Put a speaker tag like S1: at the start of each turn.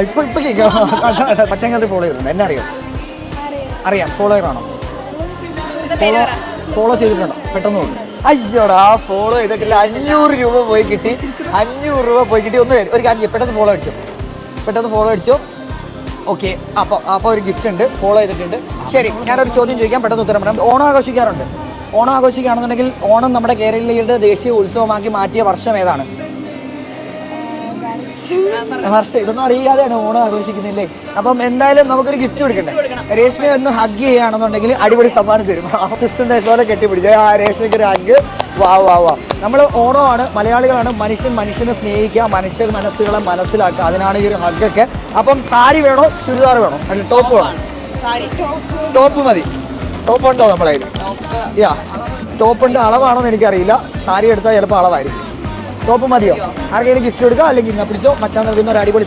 S1: ഇപ്പൊ കേൾക്കാം. പച്ചങ്കറി ഫോളോ ചെയ്തിട്ടുണ്ട്. എന്നെ അറിയാം ഫോളോയർ ആണോ? ഫോളോ ചെയ്തിട്ടുണ്ടോ? പെട്ടെന്ന് പോകും. അയ്യോടാ ഫോളോ ചെയ്തിട്ടില്ല. 500 രൂപ പോയി കിട്ടി. 500 രൂപ പോയി കിട്ടി. ഒരു കാര്യം പെട്ടെന്ന് ഫോളോ അടിച്ചു. ഓക്കെ, അപ്പോൾ ഒരു ഗിഫ്റ്റ് ഉണ്ട്. ഫോളോ ചെയ്തിട്ടുണ്ട്. ശരി, ഞാനൊരു ചോദ്യം ചോദിക്കാം, പെട്ടെന്ന് ഉത്തരം പറയാം. ഓണം ആഘോഷിക്കാറുണ്ട്? ഓണം ആഘോഷിക്കുകയാണെന്നുണ്ടെങ്കിൽ ഓണം നമ്മുടെ കേരളീയരുടെ ദേശീയ ഉത്സവമാക്കി മാറ്റിയ വർഷം ഏതാണ്? വർഷം ഇതൊന്നും അറിയാതെയാണ് ഓണം ആഘോഷിക്കുന്നില്ലേ? അപ്പം എന്തായാലും നമുക്കൊരു ഗിഫ്റ്റ് കൊടുക്കണ്ടേ? രേഷ്മയെ ഒന്ന് ഹഗ് ചെയ്യുകയാണെന്നുണ്ടെങ്കിൽ അടിപൊളി സമ്മാനം തരും. അസിസ്റ്റന്റ് പോലെ കെട്ടിപ്പിടിച്ച് രേഷ്മയ്ക്ക് ഒരു ഹഗ്. വാ നമ്മൾ ഓണമാണ്, മലയാളികളാണ്. മനുഷ്യനെ സ്നേഹിക്കുക, മനുഷ്യർ മനസ്സുകളെ മനസ്സിലാക്കുക, അതിനാണ് ഈ ഒരു ഹഗ്ഗൊക്കെ. അപ്പം സാരി വേണോ ചുരിദാർ വേണോ അല്ല ടോപ്പ് വേണോ? ടോപ്പ് മതി. ടോപ്പ് ഉണ്ടോ നമ്മളെ? ടോപ്പിന്റെ അളവാണോന്ന് എനിക്കറിയില്ല. സാരി എടുത്താൽ ചിലപ്പോൾ അളവായിരിക്കും. ടോപ്പ് മതിയോ? ആർക്കെങ്കിലും ഗിഫ്റ്റ് കൊടുക്കുക, അല്ലെങ്കിൽ ഇന്ന് പിടിച്ചോ. മച്ചാൻ നൽകുന്ന ഒരു അടിപൊളി